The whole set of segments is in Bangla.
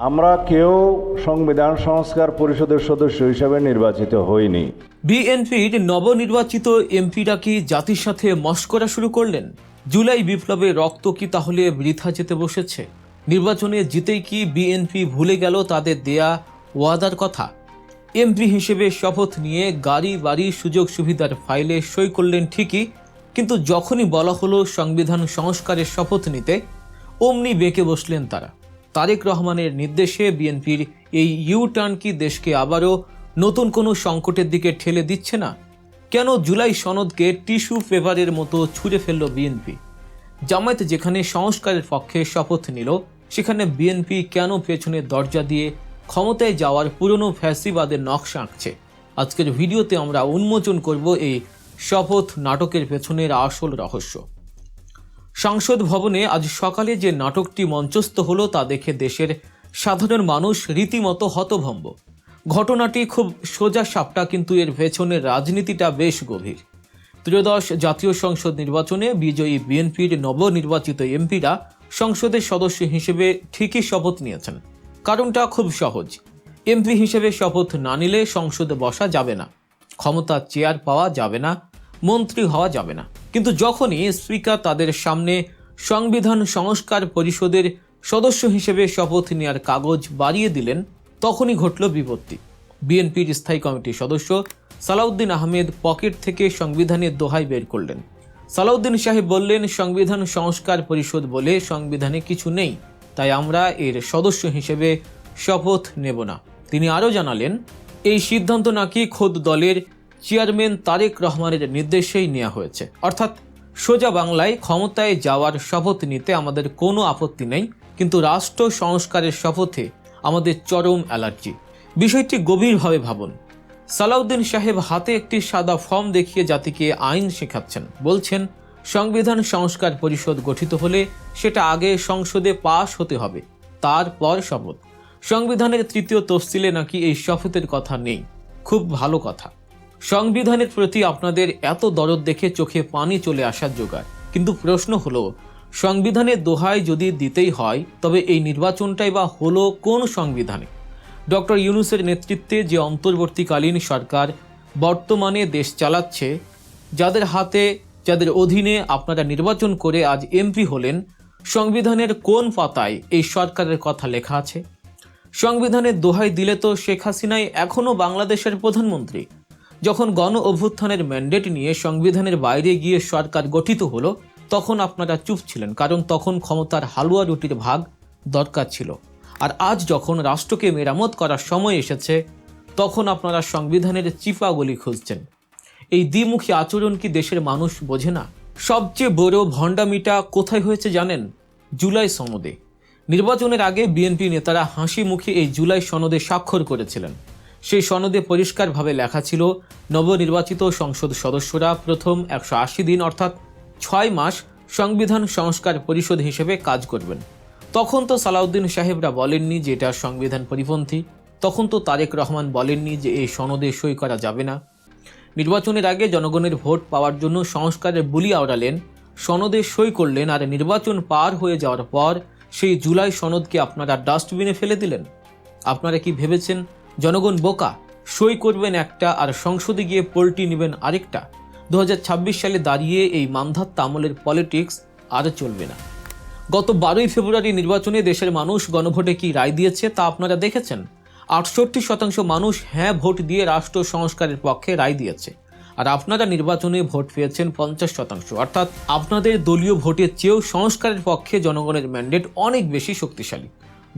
আমরা কেউ সংবিধান সংস্কার পরিষদের সদস্য হিসেবে নির্বাচিত হইনি। বিএনপির নবনির্বাচিত এমপিরা কি জাতির সাথে মশকরা শুরু করলেন? জুলাই বিপ্লবে রক্ত কি তাহলে বৃথা যেতে বসেছে? নির্বাচনে জিতেই কি বিএনপি ভুলে গেল তাদের দেয়া ওয়াদার কথা? এমপি হিসেবে শপথ নিয়ে গাড়ি বাড়ি সুযোগ সুবিধার ফাইলে সই করলেন ঠিকই, কিন্তু যখনই বলা হলো সংবিধান সংস্কারের শপথ নিতে, অমনি বেঁকে বসলেন তারা। তারেক রহমানের নির্দেশে বিএনপির এই ইউ টার্ন কি দেশকে আবারও নতুন কোনো সংকটের দিকে ঠেলে দিচ্ছে না? কেন জুলাই সনদকে টিস্যু পেপারের মতো ছুঁড়ে ফেলল বিএনপি? জামায়াত যেখানে সংস্কারের পক্ষে শপথ নিল, সেখানে বিএনপি কেন পেছনের দরজা দিয়ে ক্ষমতায় যাওয়ার পুরনো ফ্যাসিবাদের নকশা আঁকছে? আজকের ভিডিওতে আমরা উন্মোচন করব এই শপথ নাটকের পেছনের আসল রহস্য। সংসদ ভবনে আজ সকালে যে নাটকটি মঞ্চস্থ হলো তা দেখে দেশের সাধারণ মানুষ রীতিমতো হতভম্ব। ঘটনাটি খুব সোজা সাপটা, কিন্তু এর পেছনের রাজনীতিটা বেশ গভীর। ত্রয়োদশ জাতীয় সংসদ নির্বাচনে বিজয়ী বিএনপির নবনির্বাচিত এমপিরা সংসদের সদস্য হিসেবে ঠিকই শপথ নিয়েছেন। কারণটা খুব সহজ, এমপি হিসেবে শপথ না নিলে সংসদে বসা যাবে না, ক্ষমতার চেয়ার পাওয়া যাবে না, মন্ত্রী হওয়া যাবে না। কিন্তু যখনই স্পিকার তাদের সামনে সংবিধান সংস্কার পরিষদের সদস্য হিসেবে শপথ নেওয়ার কাগজ বাড়িয়ে দিলেন, তখনই ঘটল বিপত্তি। বিএনপির স্থায়ী কমিটির সদস্য সালাউদ্দিন আহমেদ পকেট থেকে সংবিধানের দোহাই বের করলেন। সালাউদ্দিন সাহেব বললেন, সংবিধান সংস্কার পরিষদ বলে সংবিধানে কিছু নেই, তাই আমরা এর সদস্য হিসেবে শপথ নেব না। তিনি আরও জানালেন, এই সিদ্ধান্ত নাকি খোদ দলের চেয়ারম্যান তারেক রহমানের নির্দেশেই নেওয়া হয়েছে। অর্থাৎ সোজা বাংলায়, ক্ষমতায় যাওয়ার শপথ নিতে আমাদের কোনো আপত্তি নেই, কিন্তু রাষ্ট্র সংস্কারের শপথে আমাদের চরম অ্যালার্জি। বিষয়টি গভীরভাবে ভাবুন। সালাউদ্দিন সাহেব হাতে একটি সাদা ফর্ম দেখিয়ে জাতিকে আইন শেখাচ্ছেন। বলছেন, সংবিধান সংস্কার পরিষদ গঠিত হলে সেটা আগে সংসদে পাশ হতে হবে, তারপর শপথ। সংবিধানের তৃতীয় তফসিলে নাকি এই শপথের কথা নেই। খুব ভালো কথা। সংবিধানের প্রতি আপনাদের এত দরদ দেখে চোখে পানি চলে আসার জোগাড়। কিন্তু প্রশ্ন হলো, সংবিধানের দোহাই যদি দিতেই হয়, তবে এই নির্বাচনটাই বা হলো কোন সংবিধানে? ডক্টর ইউনূসের নেতৃত্বে যে অন্তর্বর্তীকালীন সরকার বর্তমানে দেশ চালাচ্ছে, যাদের অধীনে আপনারা নির্বাচন করে আজ এমপি হলেন, সংবিধানের কোন পাতায় এই সরকারের কথা লেখা আছে? সংবিধানের দোহাই দিলে তো শেখ হাসিনাই এখনও বাংলাদেশের প্রধানমন্ত্রী। যখন গণ অভ্যুত্থানের ম্যান্ডেট নিয়ে সংবিধানের বাইরে গিয়ে সরকার গঠিত হলো, তখন আপনারা চুপ ছিলেন, কারণ তখন ক্ষমতার হালুয়া রুটির ভাগ দরকার ছিল। আর আজ যখন রাষ্ট্রকে মেরামত করার সময় এসেছে, তখন আপনারা সংবিধানের চিপাগুলি খুঁজছেন। এই দ্বিমুখী আচরণ কি দেশের মানুষ বোঝে না? সবচেয়ে বড় ভণ্ডামিটা কোথায় হয়েছে জানেন? জুলাই সনদে। নির্বাচনের আগে বিএনপি নেতারা হাসি মুখে এই জুলাই সনদে স্বাক্ষর করেছিলেন। সেই সনদে পরিষ্কারভাবে লেখা ছিল, নবনির্বাচিত সংসদ সদস্যরা প্রথম 180 দিন অর্থাৎ 6 মাস সংবিধান সংস্কার পরিষদ হিসেবে কাজ করবেন। তখন তো সালাউদ্দিন সাহেবরা বলেননি যে এটা সংবিধান পরিপন্থী। তখন তো তারেক রহমান বলেননি যে এই সনদে সই করা যাবে না। নির্বাচনের আগে জনগণের ভোট পাওয়ার জন্য সংস্কারের বুলি আওড়ালেন, সনদে সই করলেন, আর নির্বাচন পার হয়ে যাওয়ার পর সেই জুলাই সনদকে আপনারা ডাস্টবিনে ফেলে দিলেন। আপনারা কি ভেবেছেন জনগণ বোকা? সই করবেন একটা আর সংসদে গিয়ে পল্টি নেবেন আরেকটা। 2026 সালে দাঁড়িয়ে এই মানধাত্তা আমলের পলিটিক্স আর চলবে না। গত 12ই ফেব্রুয়ারি নির্বাচনে দেশের মানুষ গণভোটে কি রায় দিয়েছে তা আপনারা দেখেছেন। 68% মানুষ হ্যাঁ ভোট দিয়ে রাষ্ট্র সংস্কারের পক্ষে রায় দিয়েছে, আর আপনারা নির্বাচনে ভোট পেয়েছেন 50%। অর্থাৎ আপনাদের দলীয় ভোটের চেয়েও সংস্কারের পক্ষে জনগণের ম্যান্ডেট অনেক বেশি শক্তিশালী।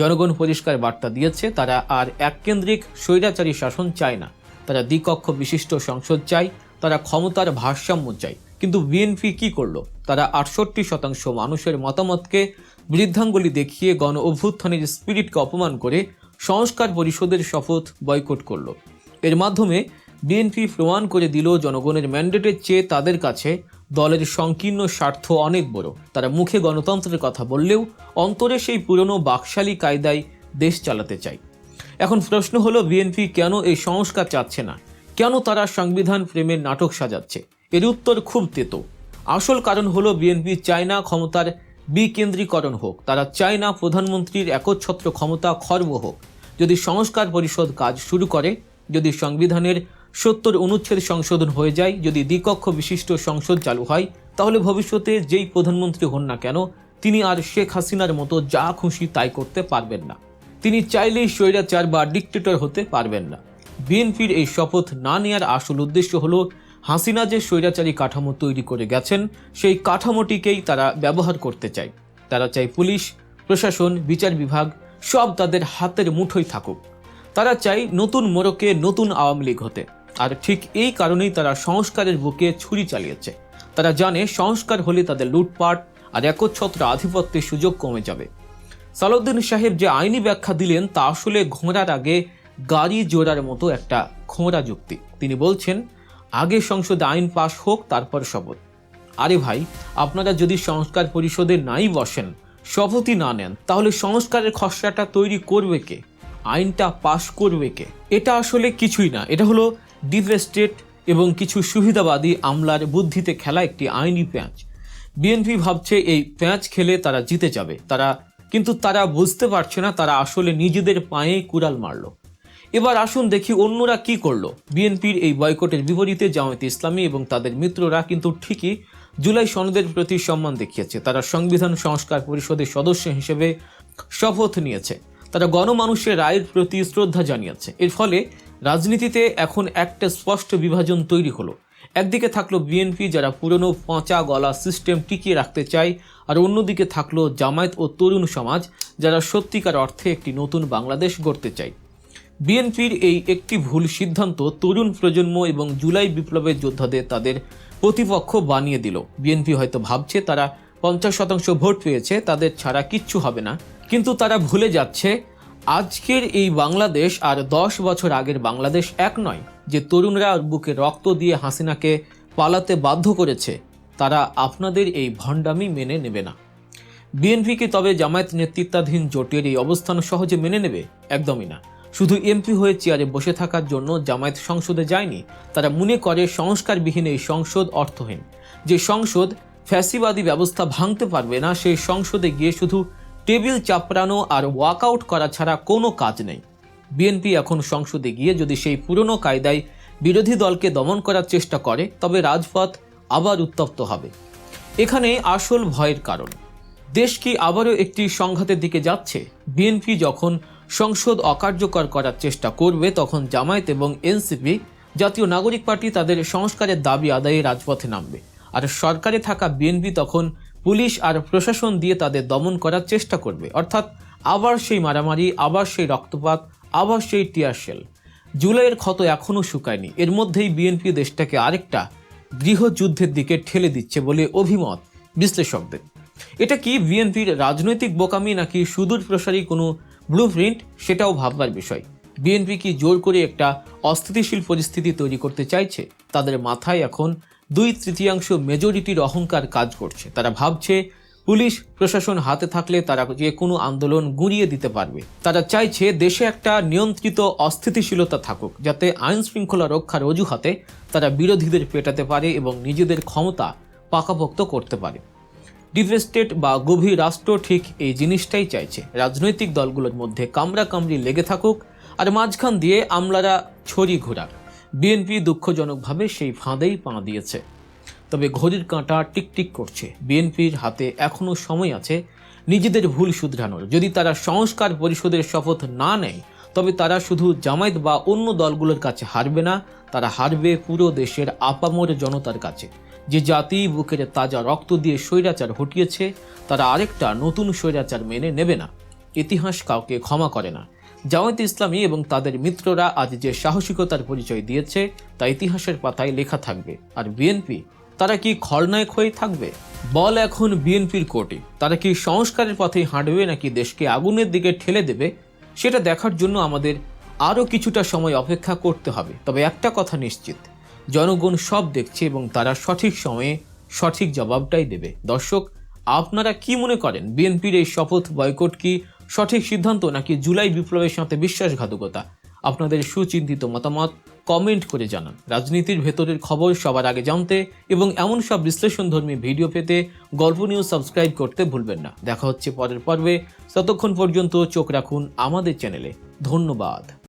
জনগণ পরিষ্কার বার্তা দিয়েছে, তারা আর এককেন্দ্রিক স্বৈরাচারী শাসন চায় না, তারা দ্বিকক্ষ বিশিষ্ট সংসদ চায়, তারা ক্ষমতার ভারসাম্য চায়। কিন্তু বিএনপি কি করলো? তারা 68% মানুষের মতামতকে বৃদ্ধাঙ্গুলি দেখিয়ে গণ অভ্যুত্থানের স্পিরিটকে অপমান করে সংস্কার পরিষদের শপথ বয়কট করলো। এর মাধ্যমে বিএনপি প্রমাণ করে দিল, জনগণের ম্যান্ডেটের চেয়ে তাদের কাছে দলের সংকীর্ণ স্বার্থ অনেক বড়। তারা মুখে গণতন্ত্রের কথা বললেও অন্তরে সেই পুরনো বাকশালী কায়দায় দেশ চালাতে চায়। এখন প্রশ্ন হলো, বিএনপি কেন এই সংস্কার চাচ্ছে না? কেন তারা সংবিধান প্রেমের নাটক সাজাচ্ছে? এর উত্তর খুব তেতো। আসল কারণ হলো, বিএনপি চায় না ক্ষমতার বিকেন্দ্রীকরণ হোক, তারা চায় না প্রধানমন্ত্রীর একচ্ছত্র ক্ষমতা খর্ব হোক। যদি সংস্কার পরিষদ কাজ শুরু করে, যদি সংবিধানের 70 অনুচ্ছেদ সংশোধন হয়ে যায়, যদি দ্বিকক্ষ বিশিষ্ট সংসদ চালু হয়, তাহলে ভবিষ্যতে যেই প্রধানমন্ত্রী হন না কেন তিনি আর শেখ হাসিনার মতো যা খুশি তাই করতে পারবেন না। তিনি চাইলেই স্বৈরাচার বা ডিক্টেটর হতে পারবেন না। বিএনপির এই শপথ না নেওয়ার আসল উদ্দেশ্য হলো হাসিনা যে স্বৈরাচারী কাঠামো তৈরি করে গেছেন সেই কাঠামোটিকেই তারা ব্যবহার করতে চায়। তারা চায় পুলিশ, প্রশাসন, বিচার বিভাগ সব তাদের হাতের মুঠোয় থাকুক। তারা চায় নতুন মোড়কে নতুন আওয়ামী লীগ হতে। আর ঠিক এই কারণেই তারা সংস্কারের বুকে ছুরি চালিয়েছে। তারা জানে সংস্কার হলে তাদের লুটপাট আর একচ্ছত্র আধিপত্যের সুযোগ কমে যাবে। সালাউদ্দিন সাহেব যে আইনি ব্যাখ্যা দিলেন তা আসলে ঘোড়ার আগে গাড়ি জোড়ার মতো একটা খোঁড়া যুক্তি। তিনি বলছেন আগে সংসদে আইন পাশ হোক তারপর শপথ। আরে ভাই, আপনারা যদি সংস্কার পরিষদে নাই বসেন, শপথই না নেন, তাহলে সংস্কারের খসড়াটা তৈরি করবে কে? আইনটা পাশ করবে কে? এটা আসলে কিছুই না, এটা হলো ডিপ স্টেট এবং কিছু সুবিধাবাদী আমলার বুদ্ধিতে খেলা একটি আইনি প্যাঁচ। বিএনপি ভাবছে এই প্যাঁচ খেলে তারা জিতে যাবে, কিন্তু তারা বুঝতে পারছে না তারা আসলে নিজেদের পায়ে কুড়াল মারলো। এবার আসুন দেখি অন্যরা কি করলো। বিএনপির এই বয়কটের বিপরীতে জামায়াতে ইসলামী এবং তাদের মিত্ররা কিন্তু ঠিকই জুলাই সনদের প্রতি সম্মান দেখিয়েছে। তারা সংবিধান সংস্কার পরিষদের সদস্য হিসেবে শপথ নিয়েছে। তারা গণমানুষের রায়ের প্রতি শ্রদ্ধা জানিয়েছে। এর ফলে রাজনীতিতে এখন একটা স্পষ্ট বিভাজন তৈরি হলো। একদিকে থাকলো বিএনপি যারা পুরনো পচা গলা সিস্টেম টিকিয়ে রাখতে চায়, আর অন্যদিকে থাকলো জামায়াত ও তরুণ সমাজ যারা সত্যিকার অর্থে একটি নতুন বাংলাদেশ গড়তে চায়। বিএনপির এই একটি ভুল সিদ্ধান্ত তরুণ প্রজন্ম এবং জুলাই বিপ্লবের যোদ্ধাদের তাদের প্রতিপক্ষ বানিয়ে দিল। বিএনপি হয়তো ভাবছে তারা 50% ভোট পেয়েছে, তাদের ছাড়া কিচ্ছু হবে না, কিন্তু তারা ভুলে যাচ্ছে আজকের এই বাংলাদেশ আর 10 বছর আগের বাংলাদেশ এক নয়। যে তরুণরা বুকে রক্ত দিয়ে হাসিনাকে পালাতে বাধ্য করেছে তারা আপনাদের এই ভণ্ডামি মেনে নেবে না। বিএনপিকে তবে জামায়াত নেতৃত্বাধীন জোটের এই অবস্থান সহজে মেনে নেবে? একদমই না। শুধু এমপি হয়ে চেয়ারে বসে থাকার জন্য জামায়াত সংসদে যায়নি। তারা মনে করে সংস্কারবিহীন এই সংসদ অর্থহীন। যে সংসদ ফ্যাসিবাদী ব্যবস্থা ভাঙতে পারবে না, সেই সংসদে গিয়ে শুধু টেবিল চাপড়ানো আর ওয়াকআউট করা ছাড়া কোনো কাজ নেই। বিএনপি এখন সংসদে গিয়ে যদি সেই পুরনো কায়দায় বিরোধী দলকে দমন করার চেষ্টা করে তবে রাজপথ আবার উত্তপ্ত হবে। এখানে আসল ভয়ের কারণ, দেশ কি আবারও একটি সংঘাতের দিকে যাচ্ছে? বিএনপি যখন সংসদ অকার্যকর করার চেষ্টা করবে তখন জামায়াত এবং এনসিপি জাতীয় নাগরিক পার্টি তাদের সংস্কারের দাবি আদায়ে রাজপথে নামবে। আর সরকারে থাকা বিএনপি তখন পুলিশ আর প্রশাসন দিয়ে তাদের দমন করার চেষ্টা করবে। অর্থাৎ আবার সেই মারামারি, আবার সেই রক্তপাত, আবার সেই টিয়ার শেল। জুলাইয়ের ক্ষত এখনও শুকায়নি। এর মধ্যেই বিএনপি দেশটাকে আরেকটা গৃহযুদ্ধের দিকে ঠেলে দিচ্ছে বলে অভিমত বিশ্লেষকদের। এটা কি বিএনপির রাজনৈতিক বোকামি নাকি সুদূর প্রসারী কোনো ব্লুপ্রিন্ট, সেটাও ভাববার বিষয়। বিএনপি কি জোর করে একটা অস্থিতিশীল পরিস্থিতি তৈরি করতে চাইছে? তাদের মাথায় এখন 2/3 মেজরিটির অহংকার কাজ করছে। তারা ভাবছে পুলিশ প্রশাসন হাতে থাকলে তারা যে কোনো আন্দোলন গুঁড়িয়ে দিতে পারবে। তারা চাইছে দেশে একটা নিয়ন্ত্রিত অস্থিতিশীলতা থাকুক, যাতে আইন শৃঙ্খলা রক্ষার অজুহাতে তারা বিরোধীদের পেটাতে পারে এবং নিজেদের ক্ষমতা পাকাপোক্ত করতে পারে। ডিপ স্টেট বা গভীর রাষ্ট্র ঠিক এই জিনিসটাই চাইছে। রাজনৈতিক দলগুলোর মধ্যে কামড়াকামড়ি লেগে থাকুক আর মাঝখান দিয়ে আমলারা ছড়ি ঘোরাক। বিএনপি দুঃখজনকভাবে সেই ফাঁদেই পা দিয়েছে। তবে ঘড়ির কাঁটা টিকটিক করছে। বিএনপির হাতে এখনও সময় আছে নিজেদের ভুল শুধরানোর। যদি তারা সংস্কার পরিষদের শপথ না নেয় তবে তারা শুধু জামায়াত বা অন্য দলগুলোর কাছে হারবে না, তারা হারবে পুরো দেশের আপামর জনতার কাছে। যে জাতি বুকের তাজা রক্ত দিয়ে স্বৈরাচার হটিয়েছে তারা আরেকটা নতুন স্বৈরাচার মেনে নেবে না। ইতিহাস কাউকে ক্ষমা করে না। জামায়াতে ইসলামী এবং তাদের মিত্ররা আজ যে সাহসিকতার পরিচয় দিয়েছে তা ইতিহাসের পাতায় লেখা থাকবে। আর বিএনপি, তারা কি খলনায়ক হয়ে থাকবে? বল এখন বিএনপির কোর্টে। তারা কি সংস্কারের পথে হাঁটবে নাকি দেশকে আগুনের দিকে ঠেলে দেবে? সেটা দেখার জন্য আমাদের আরও কিছুটা সময় অপেক্ষা করতে হবে। তবে একটা কথা নিশ্চিত, জনগণ সব দেখছে এবং তারা সঠিক সময়ে সঠিক জবাবটাই দেবে। দর্শক, আপনারা কি মনে করেন বিএনপির এই শপথ বয়কট কি সঠিক সিদ্ধান্ত নাকি জুলাই বিপ্লবের সাথে বিশ্বাসঘাতকতা? আপনাদের সুচিন্তিত মতামত কমেন্ট করে জানান। রাজনীতির ভেতরের খবর সবার আগে জানতে এবং এমন সব বিশ্লেষণধর্মী ভিডিও পেতে গল্প নিউজ সাবস্ক্রাইব করতে ভুলবেন না। দেখা হচ্ছে পরের পর্বে। ততক্ষণ পর্যন্ত চোখ রাখুন আমাদের চ্যানেলে। ধন্যবাদ।